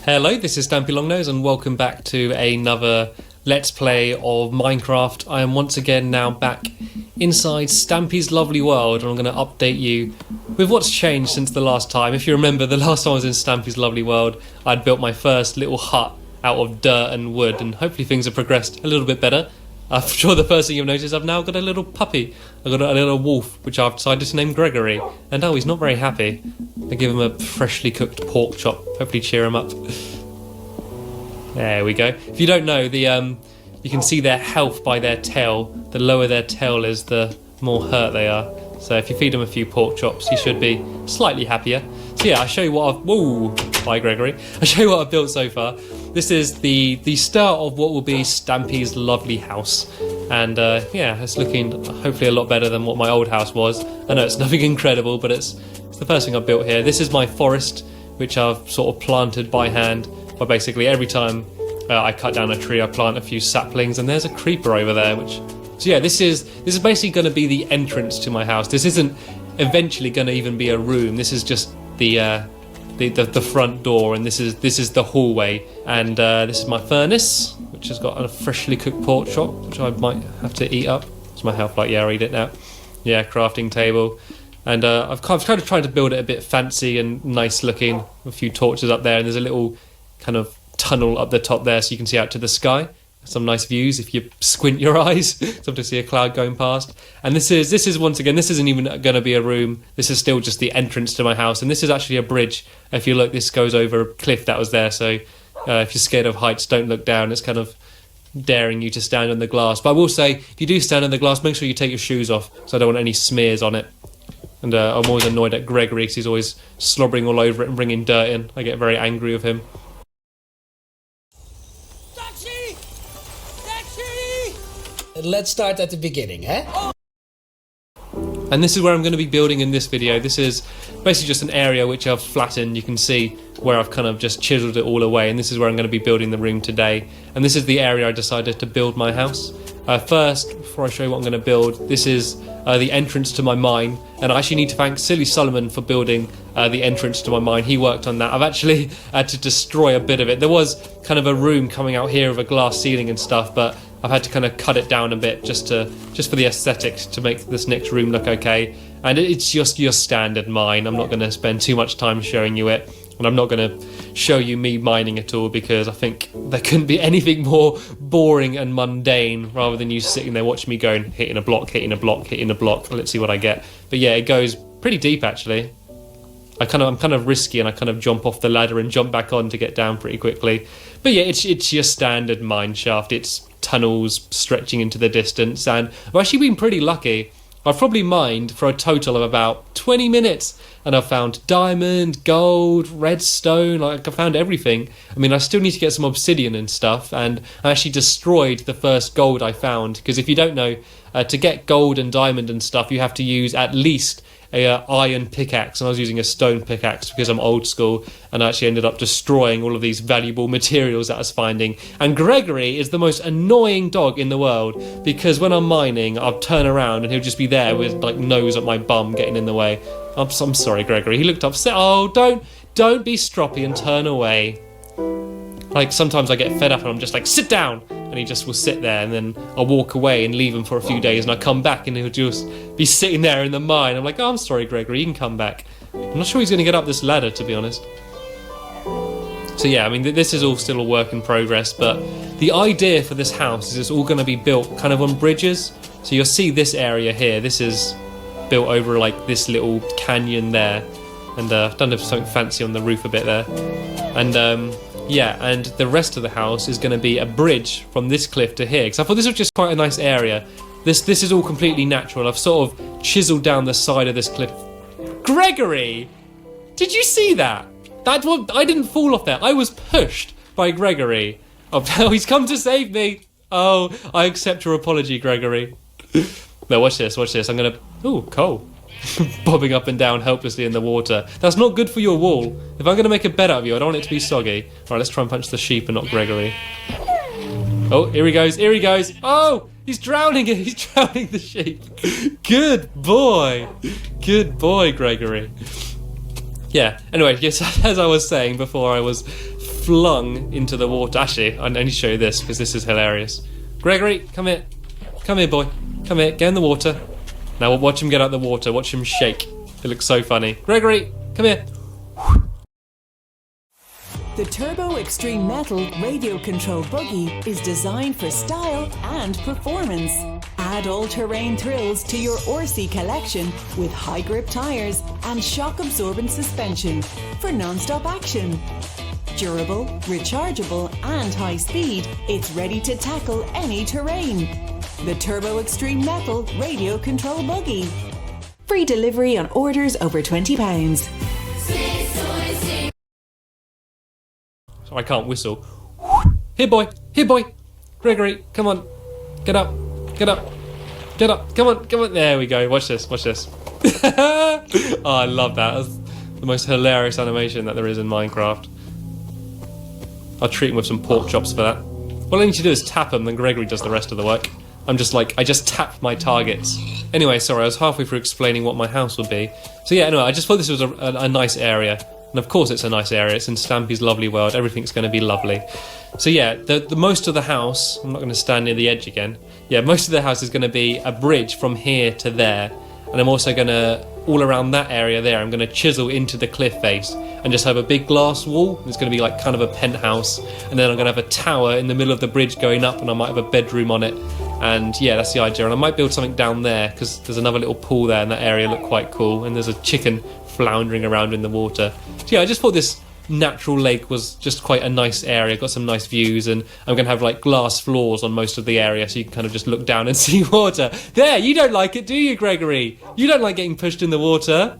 Hello, this is Stampylonghead and welcome back to another Let's Play of Minecraft. I am once again now back inside Stampy's lovely world and I'm going to update you with what's changed since the last time. If you remember, the last time I was in Stampy's lovely world, I'd built my first little hut out of dirt and wood, and hopefully things have progressed a little bit better. I'm sure the first thing you've noticed, I've now got a little puppy. I've got a little wolf, which I've decided to name Gregory. And oh, he's not very happy. I give him a freshly cooked pork chop, hopefully cheer him up. There we go. If you don't know, you can see their health by their tail. The lower their tail is, the more hurt they are. So if you feed him a few pork chops, he should be slightly happier. So yeah, I'll show you what I've... Whoa! Bye, Gregory. I'll show you what I've built so far. This is the start of what will be Stampy's lovely house. And yeah, it's looking hopefully a lot better than what my old house was. I know it's nothing incredible, but it's the first thing I've built here. This is my forest, which I've sort of planted by hand. But basically every time I cut down a tree, I plant a few saplings, and there's a creeper over there, which... So yeah, this is basically going to be the entrance to my house. This isn't eventually going to even be a room. This is just the front door, and this is the hallway. And this is my furnace, which has got a freshly cooked pork chop, which I might have to eat up. It's my health, like, yeah, I'll eat it now. Yeah, crafting table. And I've kind of tried to build it a bit fancy and nice looking. A few torches up there, and there's a little kind of tunnel up the top there so you can see out to the sky. Some nice views if you squint your eyes. Sometimes to see a cloud going past. And this is once again, this isn't even going to be a room. This is still just the entrance to my house, and this is actually a bridge. If you look, this goes over a cliff that was there, so if you're scared of heights, don't look down. It's kind of daring you to stand on the glass. But I will say, if you do stand on the glass, make sure you take your shoes off, so I don't want any smears on it. And I'm always annoyed at Gregory because he's always slobbering all over it and bringing dirt in. I get very angry with him. Let's start at the beginning, eh? And this is where I'm going to be building in this video. This is basically just an area which I've flattened. You can see where I've kind of just chiseled it all away, and this is where I'm going to be building the room today. And this is the area I decided to build my house. First, before I show you what I'm going to build, this is the entrance to my mine, and I actually need to thank Silly Solomon for building the entrance to my mine. He worked on that. I've actually had to destroy a bit of it. There was kind of a room coming out here with a glass ceiling and stuff, but I've had to kind of cut it down a bit just for the aesthetics, to make this next room look okay. And it's just your standard mine. I'm not going to spend too much time showing you it, and I'm not going to show you me mining at all, because I think there couldn't be anything more boring and mundane rather than you sitting there watching me going, hitting a block, hitting a block, hitting a block. Let's see what I get. But yeah, it goes pretty deep actually. I'm kind of risky, and I kind of jump off the ladder and jump back on to get down pretty quickly. But yeah, it's your standard mine shaft. It's tunnels stretching into the distance, and I've actually been pretty lucky. I've probably mined for a total of about 20 minutes, and I've found diamond, gold, redstone. Like, I found everything. I mean, I still need to get some obsidian and stuff, and I actually destroyed the first gold I found, because if you don't know, to get gold and diamond and stuff, you have to use at least a iron pickaxe, and I was using a stone pickaxe because I'm old school, and I actually ended up destroying all of these valuable materials that I was finding. And Gregory is the most annoying dog in the world, because when I'm mining, I'll turn around and he'll just be there with like nose at my bum getting in the way. I'm sorry, Gregory. He looked upset. Oh, don't be stroppy and turn away. Like, sometimes I get fed up and I'm just like, sit down, and he just will sit there, and then I'll walk away and leave him for a few days, and I come back and he'll just be sitting there in the mine. I'm like, oh, I'm sorry, Gregory, you can come back. I'm not sure he's going to get up this ladder, to be honest. So yeah, I mean, this is all still a work in progress, but the idea for this house is it's all going to be built kind of on bridges. So you'll see this area here. This is built over like this little canyon there, and I've done something fancy on the roof a bit there. And yeah, and the rest of the house is going to be a bridge from this cliff to here, because I thought this was just quite a nice area. This is all completely natural. I've sort of chiseled down the side of this cliff. Gregory! Did you see that? I didn't fall off there. I was pushed by Gregory. Oh, he's come to save me. Oh, I accept your apology, Gregory. No, watch this. I'm going to... Ooh, coal. Bobbing up and down helplessly in the water. That's not good for your wall. If I'm going to make a bed out of you, I don't want it to be soggy. Alright, let's try and punch the sheep and not Gregory. Oh, here he goes. Oh, he's drowning the sheep. Good boy, Gregory. Yeah, anyway, yes, as I was saying before I was flung into the water. Actually, I need to show you this because this is hilarious. Gregory, come here. Come here, boy. Come here, get in the water. Now watch him get out of the water. Watch him shake. It looks so funny. Gregory, come here. The Turbo Extreme Metal radio control buggy is designed for style and performance. Add all-terrain thrills to your RC collection with high-grip tyres and shock-absorbent suspension for non-stop action. Durable, rechargeable and high speed, it's ready to tackle any terrain. The Turbo Extreme Metal radio control buggy. Free delivery on orders over £20. So I can't whistle. Here, boy. Here, boy. Gregory, come on. Get up. Get up. Get up. Come on. Come on. There we go. Watch this. Watch this. Oh, I love that. That's the most hilarious animation that there is in Minecraft. I'll treat him with some pork chops for that. All I need to do is tap him, then Gregory does the rest of the work. I'm just like, I just tap my targets. Anyway, sorry, I was halfway through explaining what my house would be. So yeah, anyway, I just thought this was a nice area. And of course it's a nice area. It's in Stampy's lovely world. Everything's going to be lovely. So yeah, the most of the house, I'm not going to stand near the edge again. Yeah, most of the house is going to be a bridge from here to there. And I'm also going to, all around that area there, I'm going to chisel into the cliff face and just have a big glass wall. It's going to be like kind of a penthouse. And then I'm going to have a tower in the middle of the bridge going up, and I might have a bedroom on it. And yeah, that's the idea. And I might build something down there because there's another little pool there, and that area looked quite cool. And there's a chicken floundering around in the water. So yeah, I just thought this natural lake was just quite a nice area, got some nice views, and I'm going to have like glass floors on most of the area so you can kind of just look down and see water. There, you don't like it, do you, Gregory? You don't like getting pushed in the water?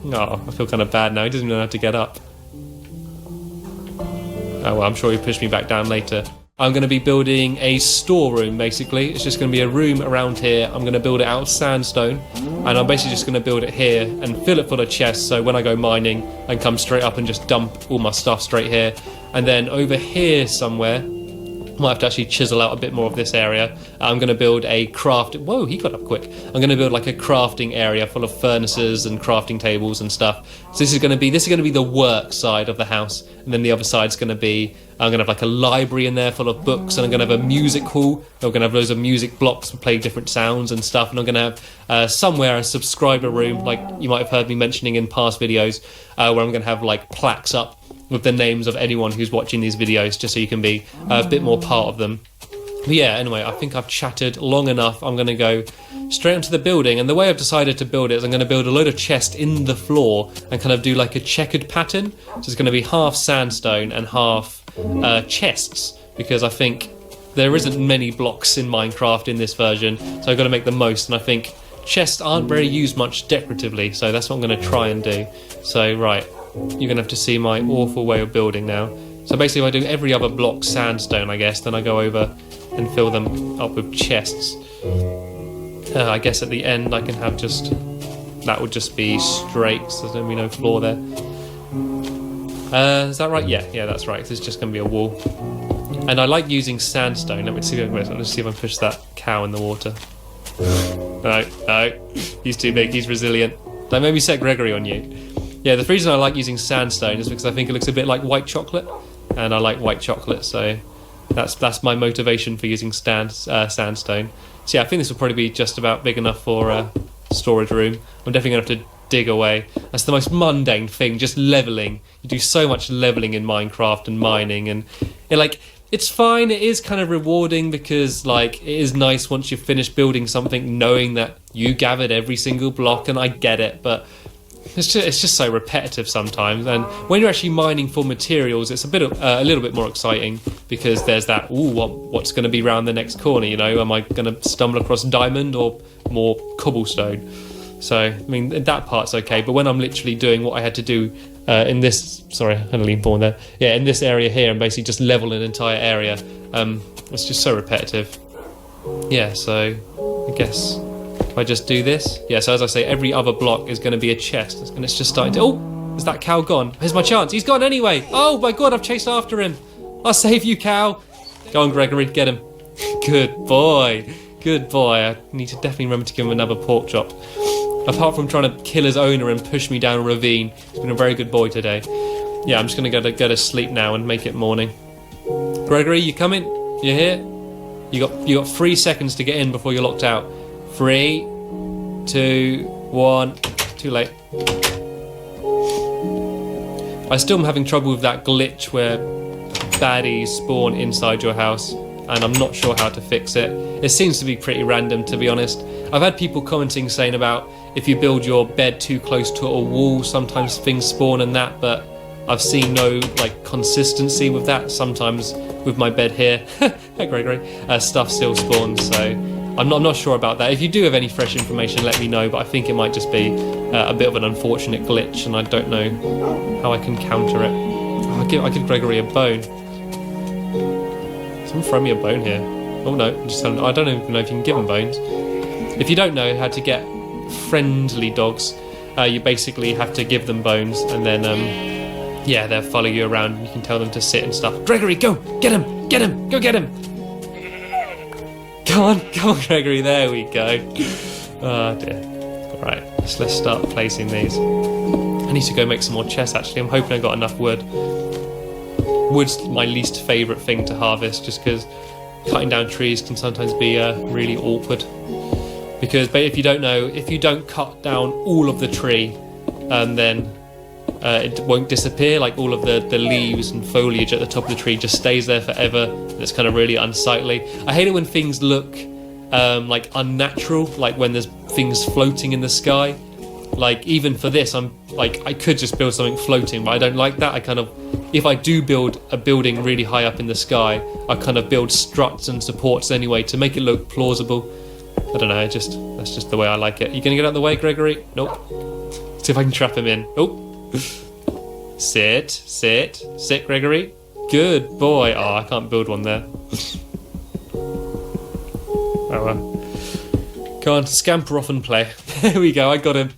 Oh, I feel kind of bad now. He doesn't even know how to get up. Oh well, I'm sure he'll push me back down later. I'm going to be building a storeroom, basically. It's just going to be a room around here. I'm going to build it out of sandstone, and I'm basically just going to build it here and fill it full of chests, so when I go mining, I can come straight up and just dump all my stuff straight here. And then over here somewhere, I might have to actually chisel out a bit more of this area. I'm going to build a Whoa, he got up quick. I'm going to build like a crafting area full of furnaces and crafting tables and stuff. So this is going to be the work side of the house, and then the other side's going to be, I'm going to have like a library in there full of books, and I'm going to have a music hall. I'm going to have loads of music blocks to play different sounds and stuff, and I'm going to have somewhere a subscriber room, like you might have heard me mentioning in past videos, where I'm going to have like plaques up with the names of anyone who's watching these videos, just so you can be a bit more part of them. But yeah, anyway, I think I've chatted long enough. I'm going to go straight onto the building, and the way I've decided to build it is I'm going to build a load of chests in the floor and kind of do like a checkered pattern. So it's going to be half sandstone and half chests, because I think there isn't many blocks in Minecraft in this version, so I've got to make the most, and I think chests aren't very used much decoratively, so that's what I'm going to try and do. So right, you're going to have to see my awful way of building now. So basically if I do every other block sandstone, I guess, then I go over and fill them up with chests. I guess at the end I can have just, that would just be straight, so there's going to be no floor there. Is that right? Yeah, that's right. It's just going to be a wall. And I like using sandstone. Let me see if I can push that cow in the water. No, he's too big. He's resilient. Don't make me set Gregory on you. Yeah, the reason I like using sandstone is because I think it looks a bit like white chocolate, and I like white chocolate, so that's my motivation for using sandstone. So yeah, I think this will probably be just about big enough for a storage room. I'm definitely going to have to dig away. That's the most mundane thing, just leveling. You do so much leveling in Minecraft and mining, and it's fine. It is kind of rewarding because it is nice once you've finished building something, knowing that you gathered every single block, and I get it, but it's just so repetitive sometimes. And when you're actually mining for materials, it's a little bit more exciting, because there's that, what's going to be round the next corner, am I going to stumble across diamond or more cobblestone? So I mean, that part's okay, but when I'm literally doing what I had to do in this, sorry, I had to lean forward there, yeah, in this area here, and basically just level an entire area, it's just so repetitive. Yeah, so I guess if I just do this, yeah, so as I say, every other block is going to be a chest, and it's just starting to, is that cow gone? Here's my chance. He's gone anyway. Oh my god, I've chased after him. I'll save you, cow. Go on, Gregory, get him. Good boy. Good boy. I need to definitely remember to give him another pork chop. Apart from trying to kill his owner and push me down a ravine, he's been a very good boy today. yeah, I'm just going to go to sleep now and make it morning. Gregory, you coming? You here? You got 3 seconds to get in before you're locked out. 3, 2, 1. Too late. I still am having trouble with that glitch where baddies spawn inside your house, and I'm not sure how to fix it. It seems to be pretty random, to be honest. I've had people commenting saying about if you build your bed too close to a wall, sometimes things spawn and that, but I've seen no like consistency with that. Sometimes with my bed here, hey Gregory, stuff still spawns, so I'm not sure about that. If you do have any fresh information, let me know, but I think it might just be a bit of an unfortunate glitch, and I don't know how I can counter it. Oh, I'll give Gregory a bone. Someone throw me a bone here. Oh no, I don't even know if you can give them bones. If you don't know how to get friendly dogs, you basically have to give them bones, and then yeah, they'll follow you around. You can tell them to sit and stuff. Gregory, go! Get him! Get him! Go get him! Come on, Gregory, there we go. Oh dear. Alright, let's start placing these. I need to go make some more chests actually. I'm hoping I got enough wood. Wood's my least favourite thing to harvest, just because cutting down trees can sometimes be really awkward. Because if you don't know, if you don't cut down all of the tree, then it won't disappear. Like all of the leaves and foliage at the top of the tree just stays there forever. It's kind of really unsightly. I hate it when things look like unnatural, like when there's things floating in the sky. Like even for this, I'm like, I could just build something floating, but I don't like that. I kind of, if I do build a building really high up in the sky, I kind of build struts and supports anyway to make it look plausible. I don't know, that's just the way I like it. You gonna get out of the way, Gregory? Nope. See if I can trap him in. Oh. Sit, Gregory. Good boy. Oh, I can't build one there. Oh well. Go on, scamper off and play. There we go, I got him.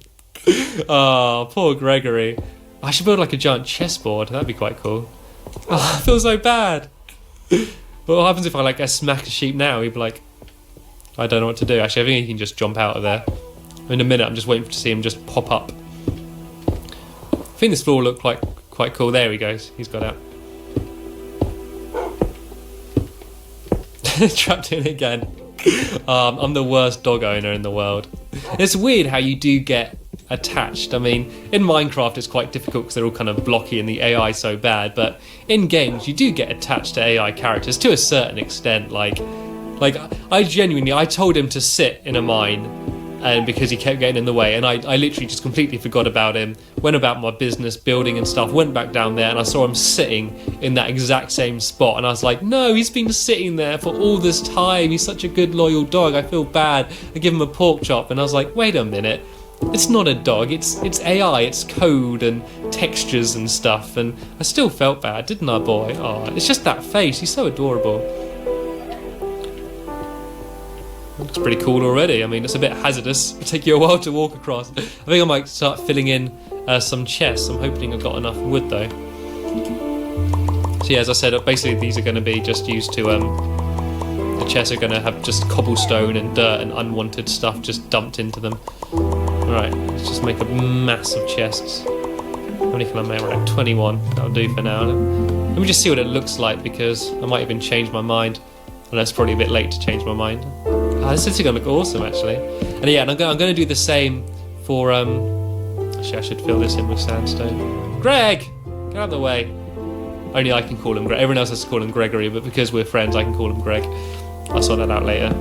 Oh, poor Gregory. I should build like a giant chessboard. That'd be quite cool. Oh, I feel so bad. But what happens if I smack a sheep now? He'd be like, I don't know what to do. Actually, I think he can just jump out of there. In a minute, I'm just waiting to see him just pop up. I think this floor looked quite cool. There he goes. He's got out. Trapped in again. I'm the worst dog owner in the world. It's weird how you do get attached. I mean, in Minecraft it's quite difficult because they're all kind of blocky and the AI is so bad, but in games you do get attached to AI characters to a certain extent. Like I told him to sit in a mine, and because he kept getting in the way, and I literally just completely forgot about him, went about my business building and stuff, went back down there and I saw him sitting in that exact same spot, and I was like, no, he's been sitting there for all this time, he's such a good loyal dog, I feel bad. I give him a pork chop, and I was like, wait a minute, it's not a dog, it's AI, it's code and textures and stuff, and I still felt bad, didn't I, boy? Oh, it's just that face, he's so adorable. Looks pretty cool already. I mean, it's a bit hazardous. It'll take you a while to walk across. I think I might start filling in some chests. I'm hoping I've got enough wood though. So yeah, as I said, basically these are going to be just used to, the chests are going to have just cobblestone and dirt and unwanted stuff just dumped into them. Alright, let's just make a mass of chests. How many can I make? Right, 21. That'll do for now. Let me just see what it looks like, because I might even change my mind. And that's probably a bit late to change my mind. This is going to look awesome, actually. And yeah, and I'm going to do the same for... Actually, I should fill this in with sandstone. Greg! Get out of the way. Only I can call him Greg. Everyone else has to call him Gregory, but because we're friends, I can call him Greg. I'll sort that out later.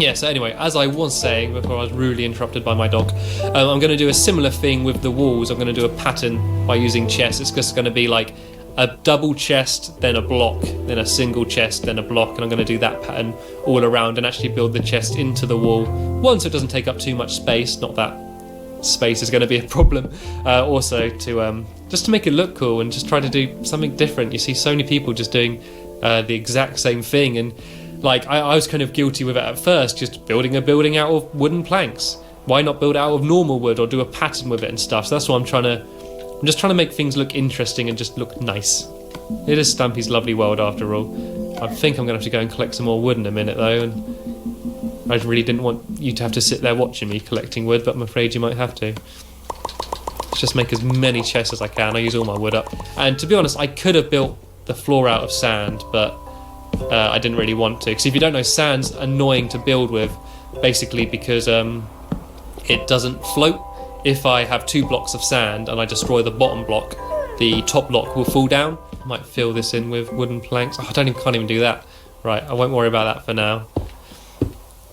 Yeah, so anyway, as I was saying before I was rudely interrupted by my dog, I'm going to do a similar thing with the walls. I'm going to do a pattern by using chests. It's just going to be like a double chest, then a block, then a single chest, then a block, and I'm going to do that pattern all around and actually build the chest into the wall. One, so it doesn't take up too much space, not that space is going to be a problem. Also, to just to make it look cool and just try to do something different. You see so many people just doing the exact same thing, and like I was kind of guilty with it at first, just building a building out of wooden planks. Why not build out of normal wood or do a pattern with it and stuff? So that's what I'm just trying to make things look interesting and just look nice. It is Stampy's lovely world after all. I think I'm going to have to go and collect some more wood in a minute though, and I really didn't want you to have to sit there watching me collecting wood, but I'm afraid you might have to. Let's just make as many chests as I can. I use all my wood up. And to be honest, I could have built the floor out of sand, but I didn't really want to. Because if you don't know, sand's annoying to build with, basically because it doesn't float. If I have 2 blocks of sand and I destroy the bottom block, the top block will fall down. I might fill this in with wooden planks. Oh, can't even do that. Right, I won't worry about that for now.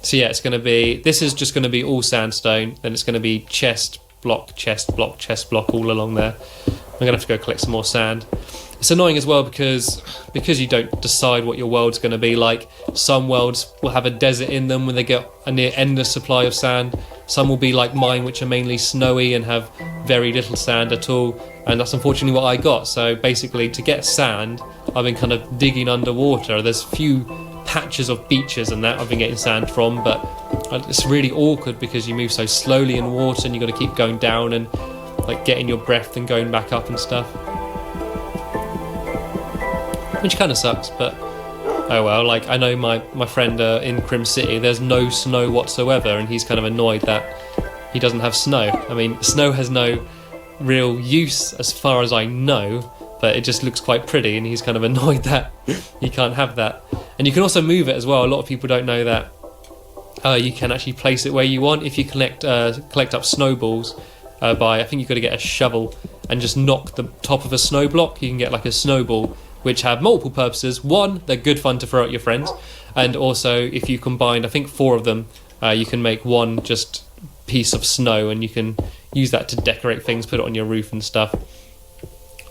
So yeah, this is just going to be all sandstone, then it's going to be chest, block, chest, block, chest, block all along there. I'm going to have to go collect some more sand. It's annoying as well because you don't decide what your world's going to be like. Some worlds will have a desert in them when they get a near endless supply of sand. Some will be like mine, which are mainly snowy and have very little sand at all. And that's unfortunately what I got. So basically, to get sand, I've been kind of digging underwater. There's few patches of beaches and that I've been getting sand from, but it's really awkward because you move so slowly in water and you've got to keep going down and like getting your breath and going back up and stuff. Which kind of sucks, but oh well. Like, I know my friend in Crim City, there's no snow whatsoever, and he's kind of annoyed that he doesn't have snow. I mean, snow has no real use as far as I know, but it just looks quite pretty, and he's kind of annoyed that he can't have that. And you can also move it as well. A lot of people don't know that you can actually place it where you want. If you collect up snowballs I think you've got to get a shovel and just knock the top of a snow block, you can get like a snowball, which have multiple purposes. One, they're good fun to throw at your friends, and also if you combine, I think 4 of them, you can make one just piece of snow, and you can use that to decorate things, put it on your roof and stuff.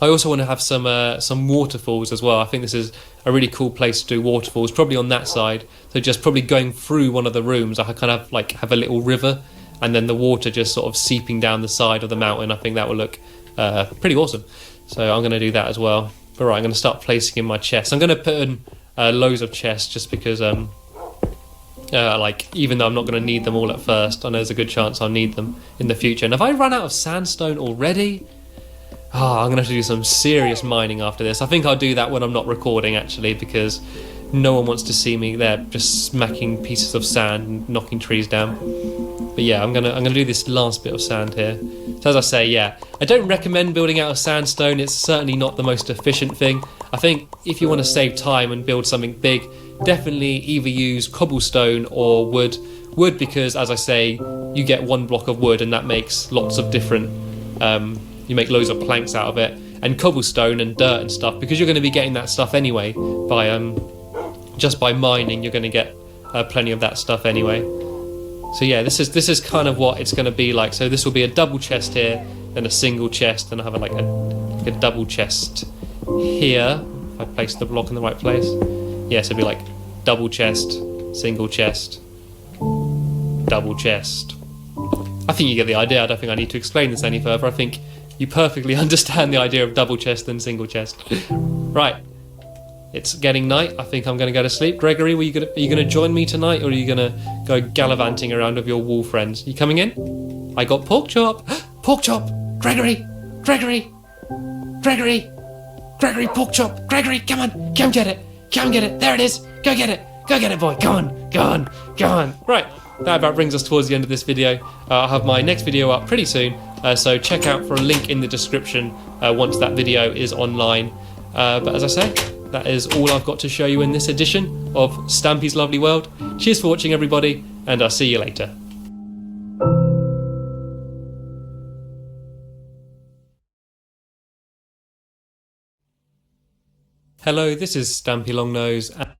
I also want to have some waterfalls as well. I think this is a really cool place to do waterfalls, probably on that side. So just probably going through one of the rooms, I kind of like have a little river, and then the water just sort of seeping down the side of the mountain. I think that will look pretty awesome. So I'm going to do that as well. But right, I'm going to start placing in my chests. I'm going to put in loads of chests just because, like, even though I'm not going to need them all at first, I know there's a good chance I'll need them in the future. And have I run out of sandstone already? Oh, I'm going to have to do some serious mining after this. I think I'll do that when I'm not recording, actually, because no one wants to see me there just smacking pieces of sand and knocking trees down. But yeah, I'm gonna do this last bit of sand here. So as I say, yeah, I don't recommend building out of sandstone. It's certainly not the most efficient thing. I think if you want to save time and build something big, definitely either use cobblestone or wood. Wood because, as I say, you get 1 block of wood and that makes lots of different... you make loads of planks out of it. And cobblestone and dirt and stuff, because you're going to be getting that stuff anyway. Just by mining, you're going to get plenty of that stuff anyway. So yeah, this is kind of what it's going to be like. So this will be a double chest here, then a single chest, then I have like a double chest here. If I place the block in the right place. Yeah, so it'll be like double chest, single chest, double chest. I think you get the idea. I don't think I need to explain this any further. I think you perfectly understand the idea of double chest and single chest. Right. It's getting night. I think I'm going to go to sleep. Gregory, are you going to join me tonight, or are you going to go gallivanting around with your wall friends? You coming in? I got pork chop. Pork chop. Gregory. Gregory. Gregory. Gregory, pork chop. Gregory, come on. Come get it. Come get it. There it is. Go get it. Go get it, boy. Go on. Go on. Go on. Right. That about brings us towards the end of this video. I'll have my next video up pretty soon. So check out for a link in the description once that video is online. But as I say, that is all I've got to show you in this edition of Stampy's Lovely World. Cheers for watching, everybody, and I'll see you later. Hello, this is Stampy Longnose.